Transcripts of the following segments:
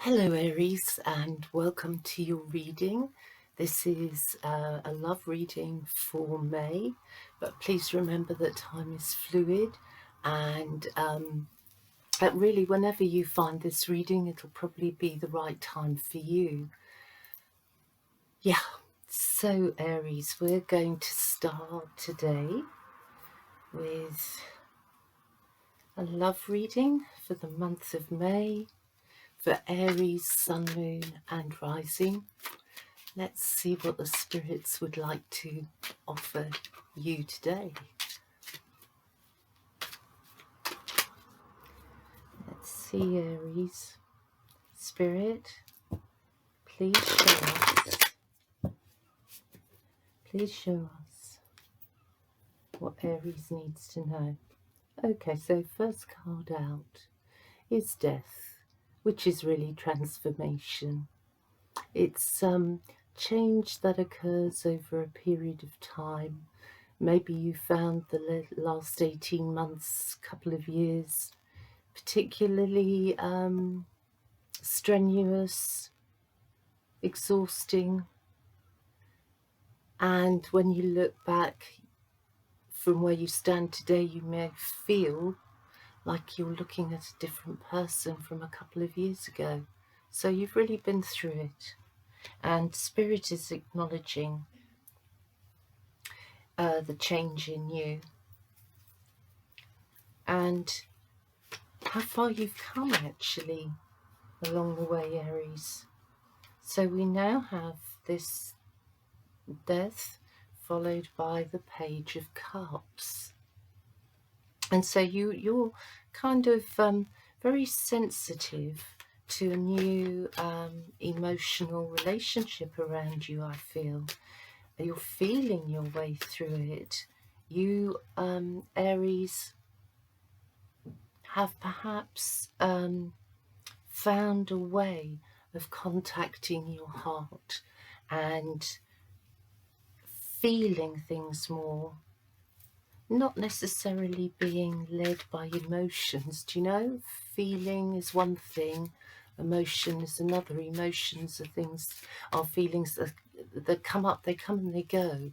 Hello Aries, and welcome to your reading. This is a love reading for May, but please remember that time is fluid, and really whenever you find this reading it'll probably be the right time for you. Yeah, so Aries, we're going to start today with a love reading for the month of May for Aries, Sun, Moon and Rising. Let's see what the spirits would like to offer you today. Let's see, Aries. Spirit, please show us. Please show us what Aries needs to know. Okay, so first card out is Death, which is really transformation. It's change that occurs over a period of time. Maybe you found the last 18 months, couple of years, particularly strenuous, exhausting, and when you look back from where you stand today, you may feel like you're looking at a different person from a couple of years ago. So you've really been through it, and Spirit is acknowledging the change in you and how far you've come actually along the way, Aries. So we now have this Death followed by the Page of Cups, and so you're kind of very sensitive to a new emotional relationship around you. I feel you're feeling your way through it. You Aries have perhaps found a way of contacting your heart and feeling things more, not necessarily being led by emotions. Do you know? Feeling is one thing, emotion is another. Emotions are things, are feelings that come up, they come and they go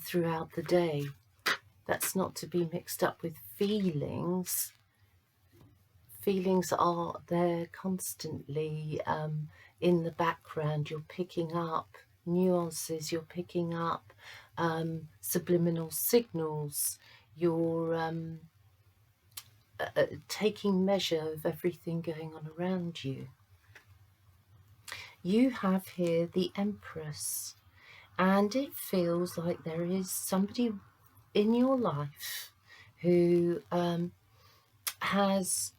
throughout the day. That's not to be mixed up with feelings. Feelings are there constantly in the background. You're picking up nuances, you're picking up subliminal signals, you're taking measure of everything going on around you. You have here the Empress, and it feels like there is somebody in your life who has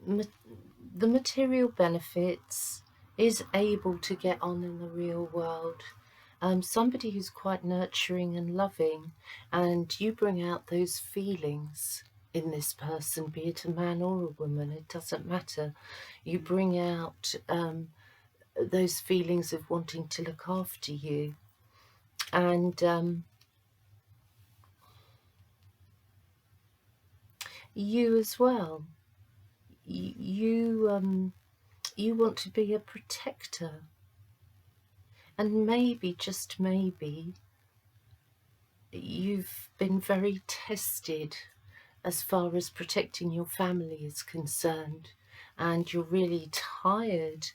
the material benefits, is able to get on in the real world. Somebody who's quite nurturing and loving, and you bring out those feelings in this person, be it a man or a woman, it doesn't matter. You bring out those feelings of wanting to look after you, and you as well. You want to be a protector, and maybe, just maybe, you've been very tested as far as protecting your family is concerned, and you're really tired.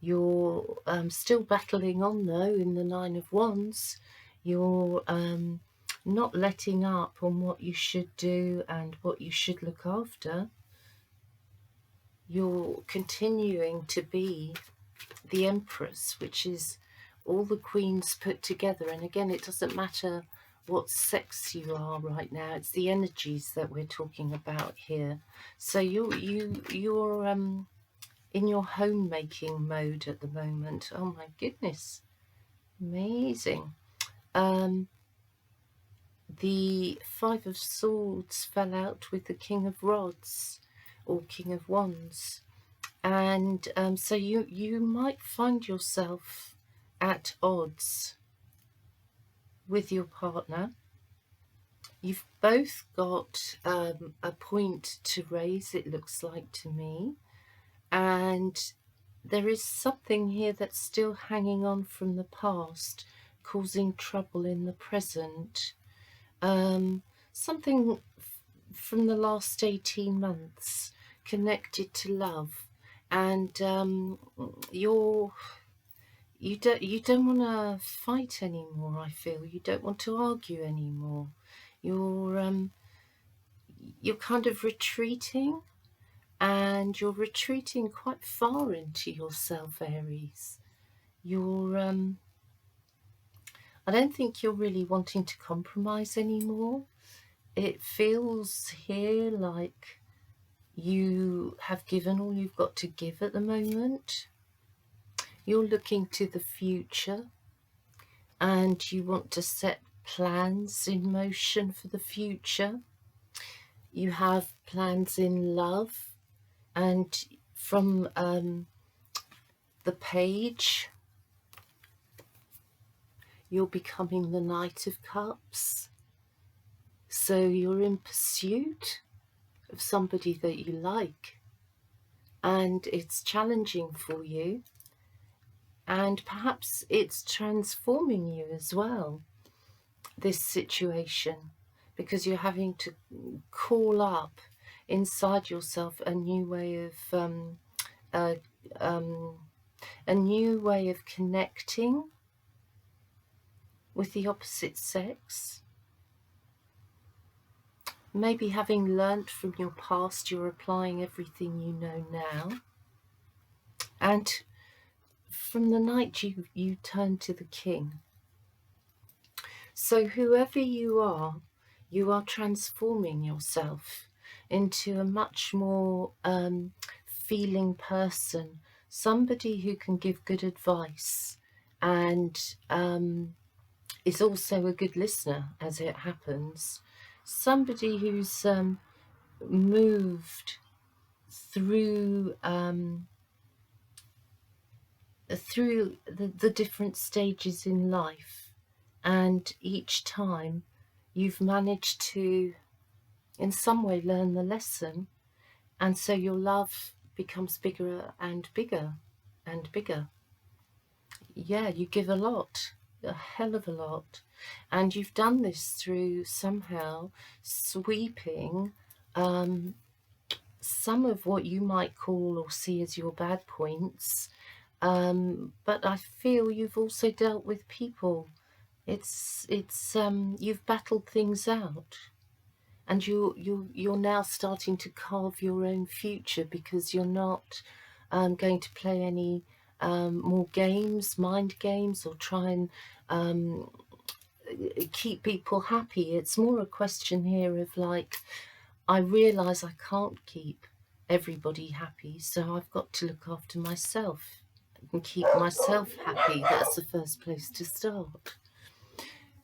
You're still battling on though in the Nine of Wands. You're not letting up on what you should do and what you should look after. You're continuing to be the Empress, which is all the queens put together. And again, it doesn't matter what sex you are right now, it's the energies that we're talking about here. So you're in your homemaking mode at the moment. Oh my goodness, amazing. The Five of Swords fell out with the King of Rods or King of Wands, and so you might find yourself at odds with your partner. You've both got a point to raise, it looks like to me, and there is something here that's still hanging on from the past, causing trouble in the present. Something from the last 18 months connected to love, and you don't want to fight anymore. I feel you don't want to argue anymore. You're kind of retreating, and you're retreating quite far into yourself, Aries. I don't think you're really wanting to compromise anymore. It feels here like you have given all you've got to give at the moment. You're looking to the future, and you want to set plans in motion for the future. You have plans in love, and from the page, you're becoming the Knight of Cups. So you're in pursuit of somebody that you like, and it's challenging for you, and perhaps it's transforming you as well, this situation, because you're having to call up inside yourself a new way of connecting with the opposite sex. Maybe having learnt from your past, you're applying everything you know now. And from the Knight, you turn to the King. So whoever you are transforming yourself into a much more feeling person, somebody who can give good advice, and is also a good listener, as it happens. Somebody who's moved through the different stages in life, and each time you've managed to in some way learn the lesson, and so your love becomes bigger and bigger and bigger. Yeah, you give a lot, a hell of a lot, and you've done this through somehow sweeping some of what you might call or see as your bad points, but I feel you've also dealt with people. It's you've battled things out, and you're now starting to carve your own future, because you're not going to play any more games, mind games, or try and keep people happy. It's more a question here of like, I realise I can't keep everybody happy, so I've got to look after myself and keep myself happy. That's the first place to start.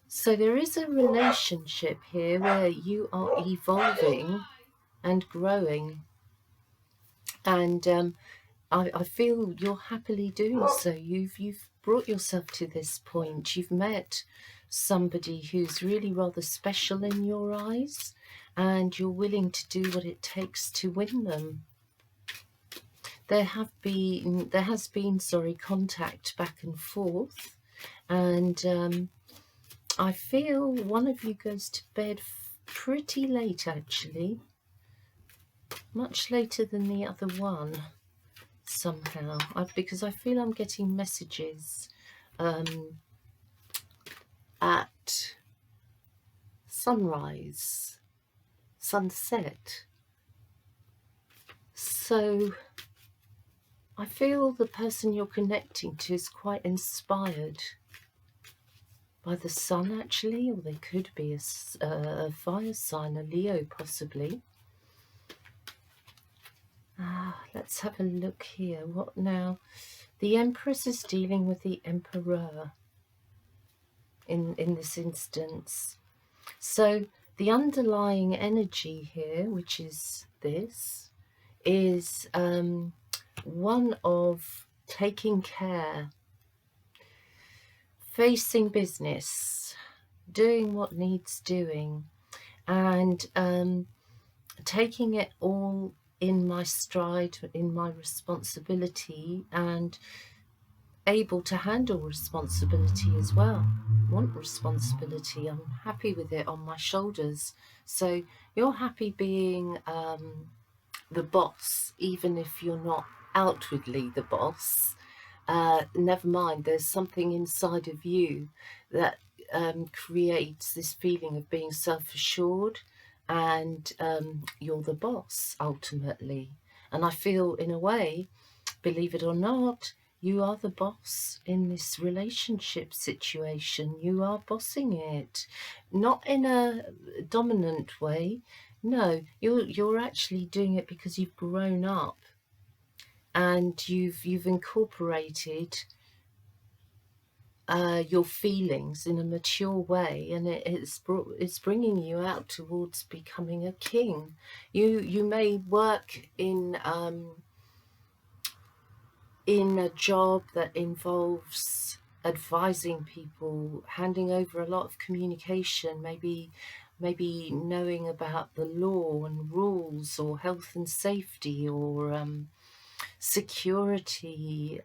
So there is a relationship here where you are evolving and growing, and I feel you're happily doing so. You've brought yourself to this point. You've met somebody who's really rather special in your eyes, and you're willing to do what it takes to win them. There has been contact back and forth, and I feel one of you goes to bed pretty late, actually, much later than the other one somehow, because I feel I'm getting messages at sunrise, sunset. So I feel the person you're connecting to is quite inspired by the sun, actually, or they could be a fire sign, a Leo possibly. Let's have a look here. What now? The Empress is dealing with the Emperor in this instance. So the underlying energy here, which is this, is one of taking care, facing business, doing what needs doing, and taking it all in my stride, in my responsibility, and able to handle responsibility as well. Want responsibility. I'm happy with it on my shoulders. So you're happy being the boss, even if you're not outwardly the boss. Never mind, there's something inside of you that creates this feeling of being self-assured, and you're the boss ultimately. And I feel, in a way, believe it or not, you are the boss in this relationship situation. You are bossing it, not in a dominant way. No, you're actually doing it because you've grown up and you've incorporated your feelings in a mature way, and it's bringing you out towards becoming a king. You may work in a job that involves advising people, handing over a lot of communication, maybe knowing about the law and rules, or health and safety, or security.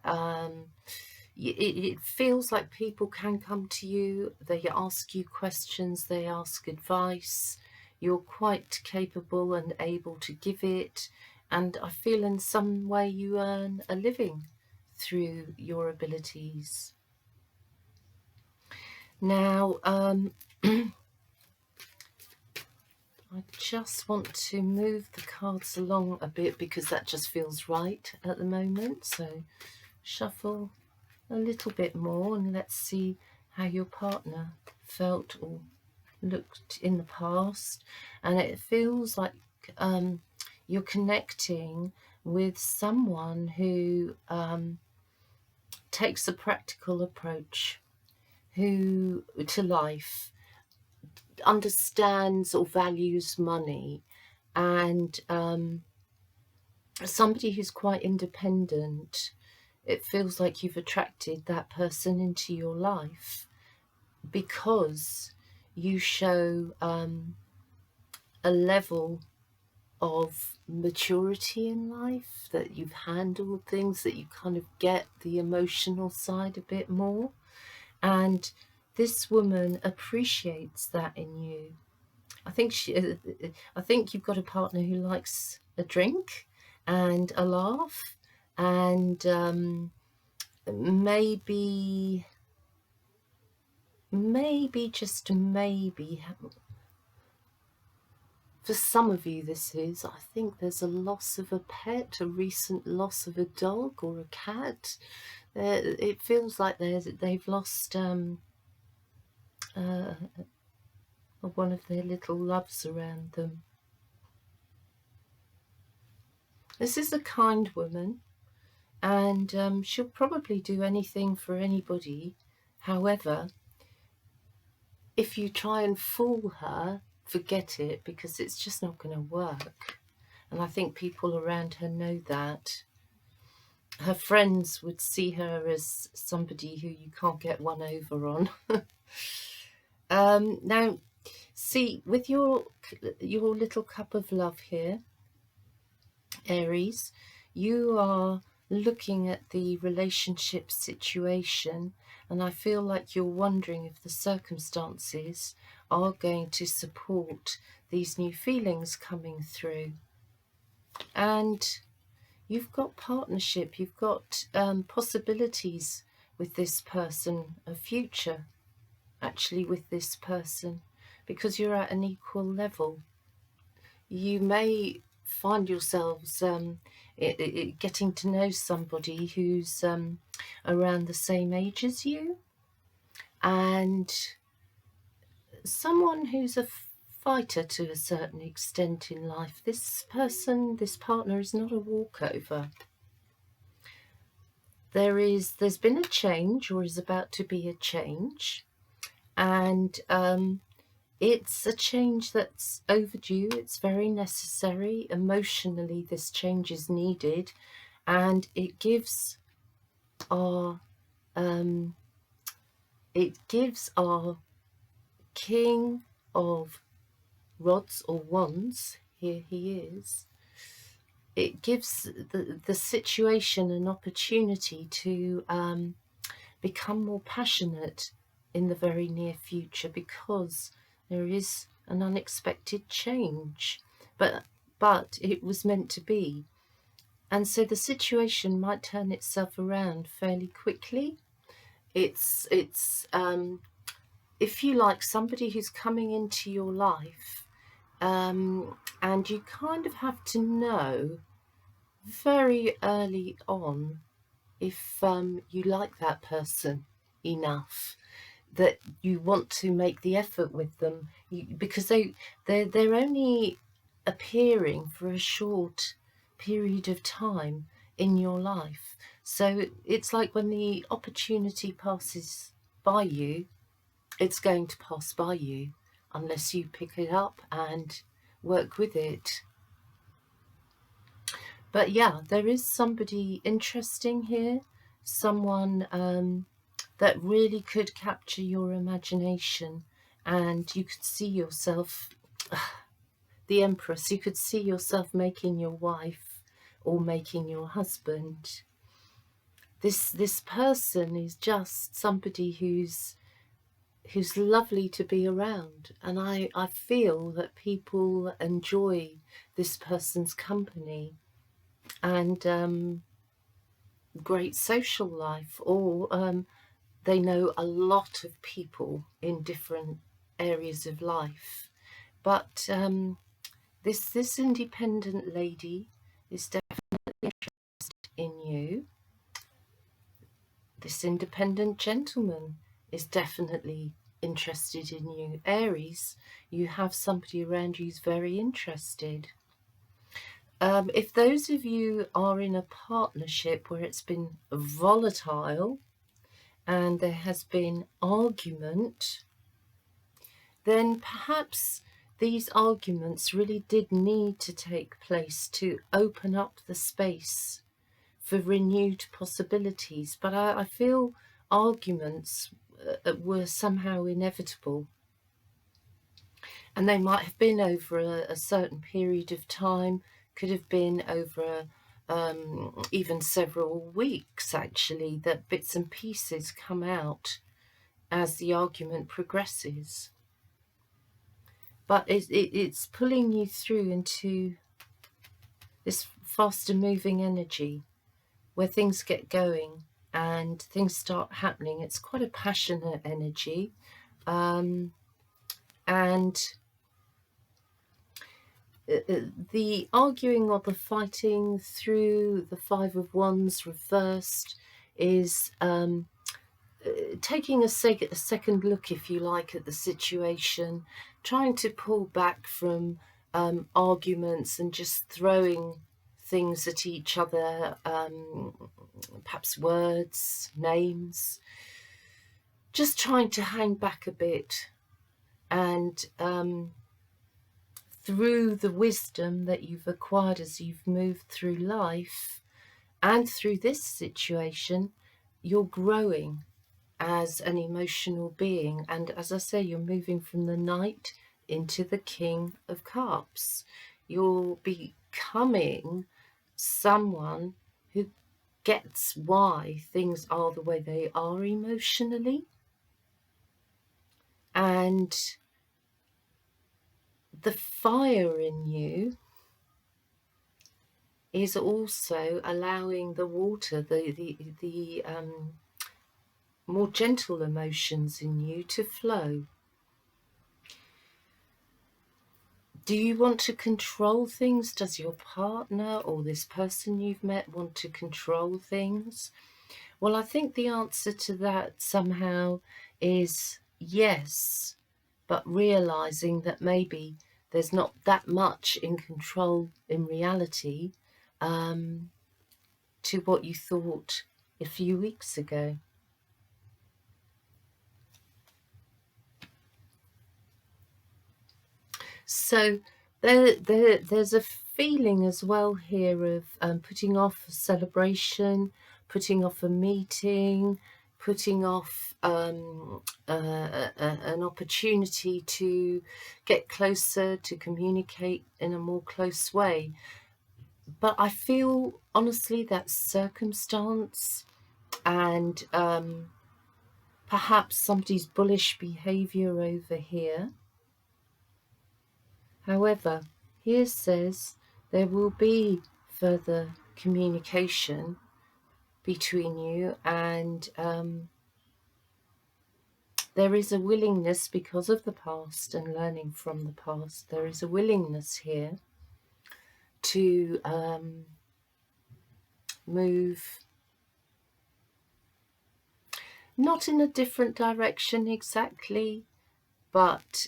It feels like people can come to you, they ask you questions, they ask advice. You're quite capable and able to give it, and I feel in some way you earn a living through your abilities. Now, I just want to move the cards along a bit because that just feels right at the moment. So shuffle a little bit more and let's see how your partner felt or looked in the past. And it feels like you're connecting with someone who takes a practical approach to life, understands or values money, and somebody who's quite independent. It feels like you've attracted that person into your life because you show a level of maturity in life, that you've handled things, that you kind of get the emotional side a bit more. And this woman appreciates that in you. I think you've got a partner who likes a drink and a laugh, and maybe just maybe, for some of you this is, I think there's a loss of a pet, a recent loss of a dog or a cat. It feels like they've lost one of their little loves around them. This is a kind woman, and she'll probably do anything for anybody. However, if you try and fool her, forget it, because it's just not going to work. And I think people around her know that. Her friends would see her as somebody who you can't get one over on. Now, see, with your little cup of love here, Aries, you are looking at the relationship situation, and I feel like you're wondering if the circumstances are going to support these new feelings coming through. And you've got partnership, you've got possibilities with this person, a future actually with this person, because you're at an equal level. You may find yourselves getting to know somebody who's around the same age as you, and someone who's a fighter to a certain extent in life. This person, this partner, is not a walkover. There's been a change, or is about to be a change, and it's a change that's overdue. It's very necessary. Emotionally, this change is needed, and it gives our King of Rods or Wands, here he is, it gives the situation an opportunity to become more passionate in the very near future, because there is an unexpected change, but it was meant to be. And so the situation might turn itself around fairly quickly. It's if you like, somebody who's coming into your life, and you kind of have to know very early on if you like that person enough that you want to make the effort with them, because they're only appearing for a short period of time in your life. So it's like when the opportunity passes by you, it's going to pass by you unless you pick it up and work with it. But yeah, there is somebody interesting here, someone that really could capture your imagination, and you could see yourself, the Empress, you could see yourself making your wife or making your husband. This person is just somebody who's lovely to be around, and I feel that people enjoy this person's company and great social life, or they know a lot of people in different areas of life. But this independent lady is definitely interested in you. This independent gentleman is definitely interested in you. Aries, you have somebody around you who's very interested. If those of you are in a partnership where it's been volatile and there has been argument, then perhaps these arguments really did need to take place to open up the space for renewed possibilities. But I feel arguments were somehow inevitable, and they might have been over a certain period of time, could have been over even several weeks, actually, that bits and pieces come out as the argument progresses. But it's pulling you through into this faster moving energy where things get going and things start happening. It's quite a passionate energy, and the arguing or the fighting through the Five of Wands reversed is taking a second look, if you like, at the situation, trying to pull back from arguments and just throwing things at each other, perhaps words, names, just trying to hang back a bit, and through the wisdom that you've acquired as you've moved through life and through this situation, you're growing as an emotional being. And as I say, you're moving from the Knight into the King of Cups. You're becoming someone who gets why things are the way they are emotionally, and the fire in you is also allowing the water, the more gentle emotions in you to flow. Do you want to control things? Does your partner or this person you've met want to control things? Well, I think the answer to that somehow is yes, but realizing that maybe there's not that much in control in reality to what you thought a few weeks ago. So there's a feeling as well here of putting off a celebration, putting off a meeting, putting off an opportunity to get closer, to communicate in a more close way. but I feel honestly that circumstance and perhaps somebody's bullish behavior over here. However, here says there will be further communication between you, and there is a willingness, because of the past and learning from the past, there is a willingness here to move not in a different direction exactly, but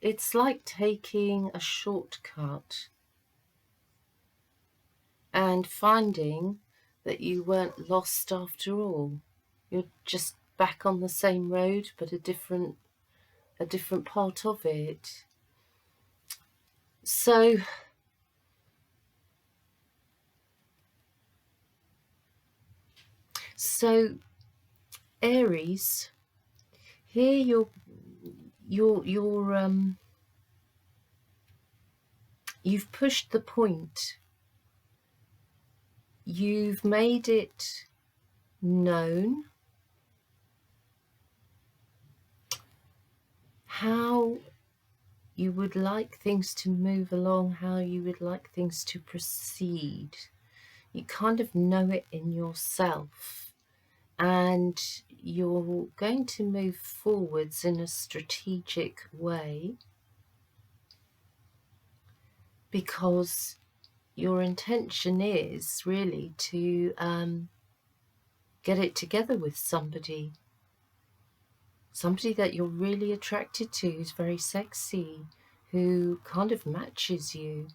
it's like taking a shortcut and finding that you weren't lost after all. You're just back on the same road, but a different part of it. So Aries, here you've pushed the point. You've made it known how you would like things to move along, how you would like things to proceed. You kind of know it in yourself, and you're going to move forwards in a strategic way because your intention is really to get it together with somebody that you're really attracted to, who's very sexy, who kind of matches you.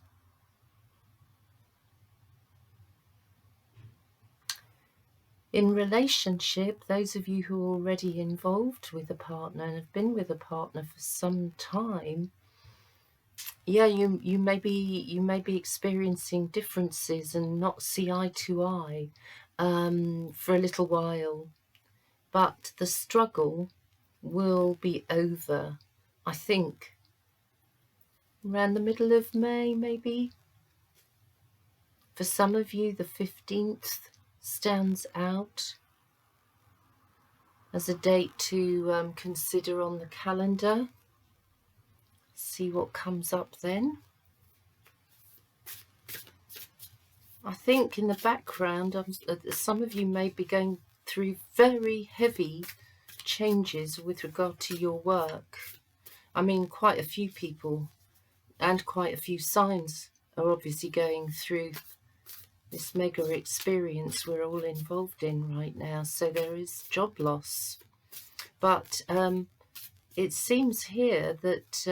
In relationship, those of you who are already involved with a partner and have been with a partner for some time, yeah, you may be experiencing differences and not see eye to eye for a little while, but the struggle will be over, I think, around the middle of May, maybe. For some of you, the 15th stands out as a date to consider on the calendar. See what comes up then. I think in the background, some of you may be going through very heavy changes with regard to your work. I mean, quite a few people and quite a few signs are obviously going through this mega experience we're all involved in right now. So there is job loss. But it seems here that,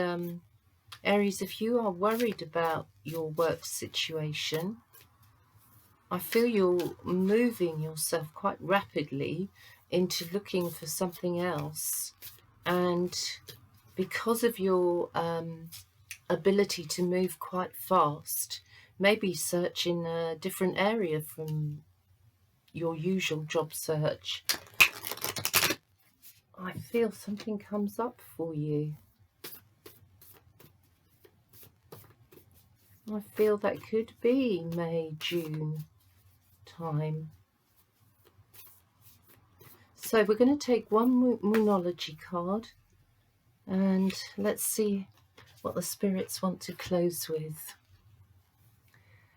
Aries, if you are worried about your work situation, I feel you're moving yourself quite rapidly into looking for something else. And because of your ability to move quite fast, maybe search in a different area from your usual job search. I feel something comes up for you. I feel that could be May, June time. So we're going to take one Moonology card and let's see what the spirits want to close with.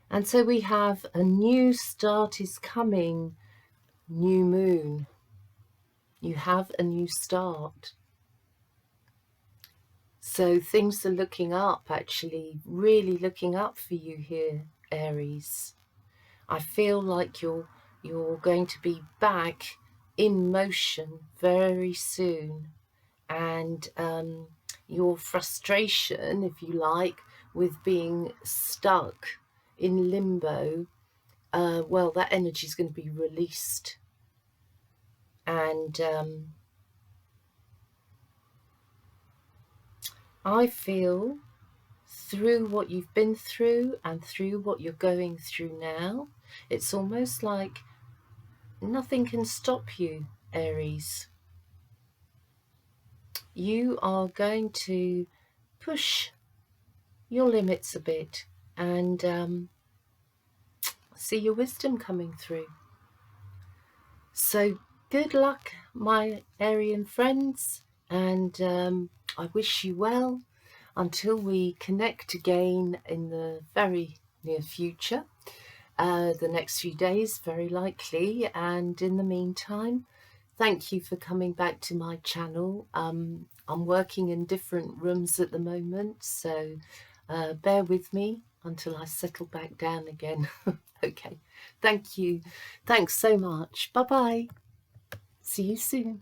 And so we have a new start is coming, new moon. You have a new start. So things are looking up, actually, really looking up for you here, Aries. I feel like you're going to be back in motion very soon. And your frustration, if you like, with being stuck in limbo, well, that energy is going to be released. And I feel through what you've been through and through what you're going through now, it's almost like nothing can stop you, Aries. You are going to push your limits a bit and see your wisdom coming through. So good luck, my Aryan friends, and I wish you well until we connect again in the very near future, the next few days very likely. And in the meantime, thank you for coming back to my channel. I'm working in different rooms at the moment, so bear with me until I settle back down again. Okay, thank you. Thanks so much. Bye bye. See you soon.